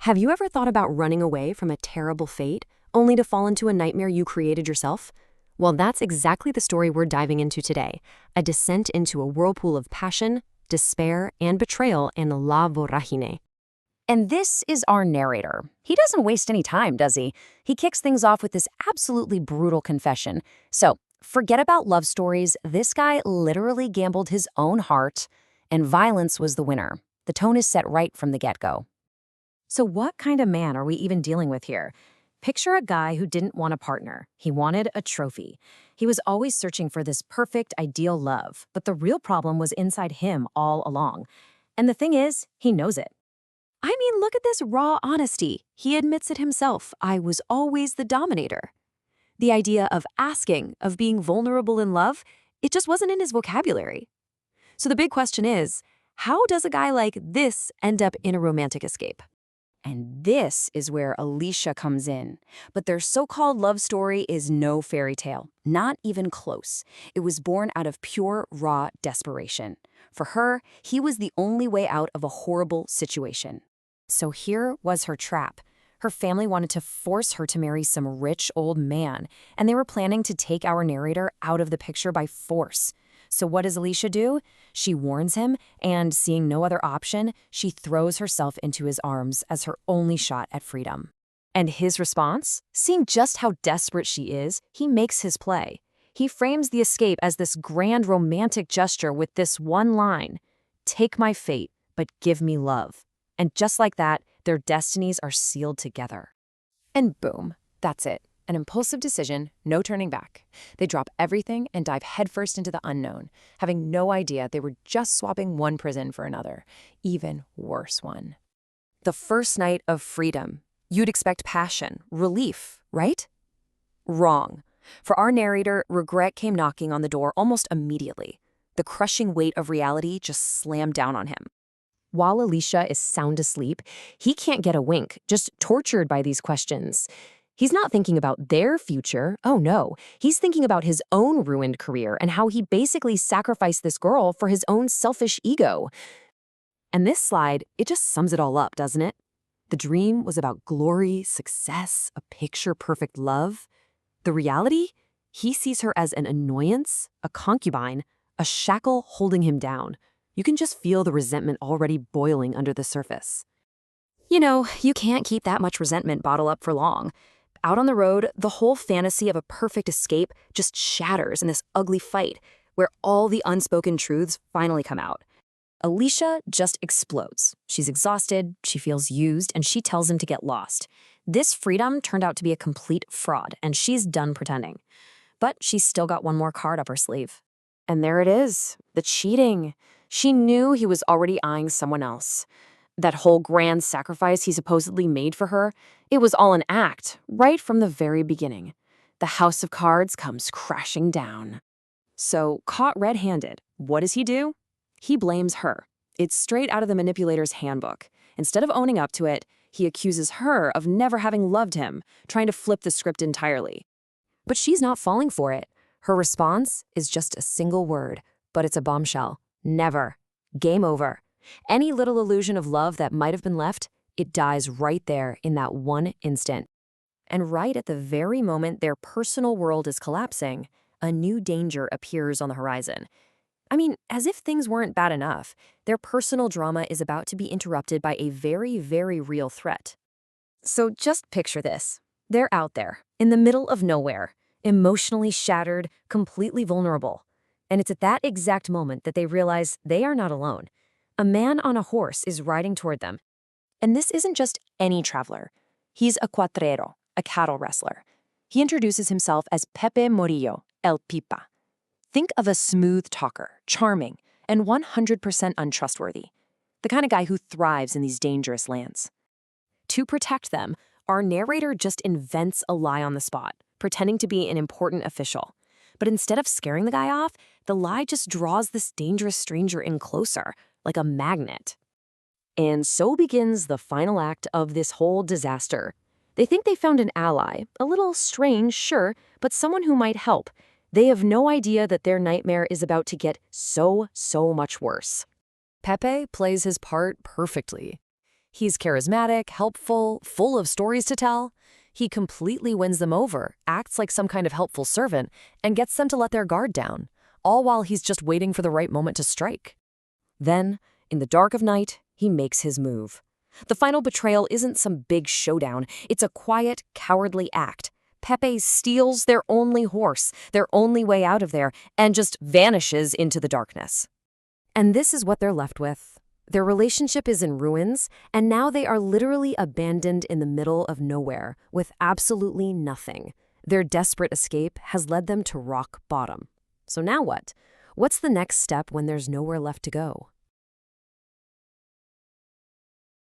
Have you ever thought about running away from a terrible fate, only to fall into a nightmare you created yourself? Well, that's exactly the story we're diving into today, a descent into a whirlpool of passion, despair, and betrayal in La Vorágine. And this is our narrator. He doesn't waste any time, does he? He kicks things off with this absolutely brutal confession. So, forget about love stories. This guy literally gambled his own heart, and violence was the winner. The tone is set right from the get-go. So what kind of man are we even dealing with here? Picture a guy who didn't want a partner. He wanted a trophy. He was always searching for this perfect, ideal love, but the real problem was inside him all along. And the thing is, he knows it. I mean, look at this raw honesty. He admits it himself. I was always the dominator. The idea of asking, of being vulnerable in love, it just wasn't in his vocabulary. So the big question is, how does a guy like this end up in a romantic escape? And this is where Alicia comes in. But their so-called love story is no fairy tale, not even close. It was born out of pure, raw desperation. For her, he was the only way out of a horrible situation. So here was her trap. Her family wanted to force her to marry some rich old man, and they were planning to take our narrator out of the picture by force. So what does Alicia do? She warns him, and seeing no other option, she throws herself into his arms as her only shot at freedom. And his response? Seeing just how desperate she is, he makes his play. He frames the escape as this grand romantic gesture with this one line, "Take my fate, but give me love." And just like that, their destinies are sealed together. And boom, that's it. An impulsive decision, no turning back. They drop everything and dive headfirst into the unknown, having no idea they were just swapping one prison for another, even worse one. The first night of freedom. You'd expect passion, relief, right? Wrong. For our narrator, regret came knocking on the door almost immediately. The crushing weight of reality just slammed down on him. While Alicia is sound asleep, he can't get a wink, just tortured by these questions. He's not thinking about their future. Oh no, he's thinking about his own ruined career and how he basically sacrificed this girl for his own selfish ego. And this slide, it just sums it all up, doesn't it? The dream was about glory, success, a picture-perfect love. The reality? He sees her as an annoyance, a concubine, a shackle holding him down. You can just feel the resentment already boiling under the surface. You know, you can't keep that much resentment bottled up for long. Out on the road, the whole fantasy of a perfect escape just shatters in this ugly fight, where all the unspoken truths finally come out. Alicia just explodes. She's exhausted, she feels used, and she tells him to get lost. This freedom turned out to be a complete fraud, and she's done pretending. But she's still got one more card up her sleeve. And there it is, the cheating. She knew he was already eyeing someone else. That whole grand sacrifice he supposedly made for her, it was all an act, right from the very beginning. The house of cards comes crashing down. So, caught red-handed, what does he do? He blames her. It's straight out of the manipulator's handbook. Instead of owning up to it, he accuses her of never having loved him, trying to flip the script entirely. But she's not falling for it. Her response is just a single word, but it's a bombshell. Never. Game over. Any little illusion of love that might have been left, it dies right there in that one instant. And right at the very moment their personal world is collapsing, a new danger appears on the horizon. I mean, as if things weren't bad enough, their personal drama is about to be interrupted by a very, very real threat. So just picture this. They're out there, in the middle of nowhere, emotionally shattered, completely vulnerable. And it's at that exact moment that they realize they are not alone. A man on a horse is riding toward them. And this isn't just any traveler. He's a cuatrero, a cattle wrestler. He introduces himself as Pepe Morillo, El Pipa. Think of a smooth talker, charming, and 100% untrustworthy. The kind of guy who thrives in these dangerous lands. To protect them, our narrator just invents a lie on the spot, pretending to be an important official. But instead of scaring the guy off, the lie just draws this dangerous stranger in closer, like a magnet. And so begins the final act of this whole disaster. They think they found an ally, a little strange, sure, but someone who might help. They have no idea that their nightmare is about to get so much worse. Pepe plays his part perfectly. He's charismatic, helpful, full of stories to tell. He completely wins them over, acts like some kind of helpful servant, and gets them to let their guard down, all while he's just waiting for the right moment to strike. Then, in the dark of night, he makes his move. The final betrayal isn't some big showdown. It's a quiet, cowardly act. Pepe steals their only horse, their only way out of there, and just vanishes into the darkness. And this is what they're left with. Their relationship is in ruins, and now they are literally abandoned in the middle of nowhere, with absolutely nothing. Their desperate escape has led them to rock bottom. So now what? What's the next step when there's nowhere left to go?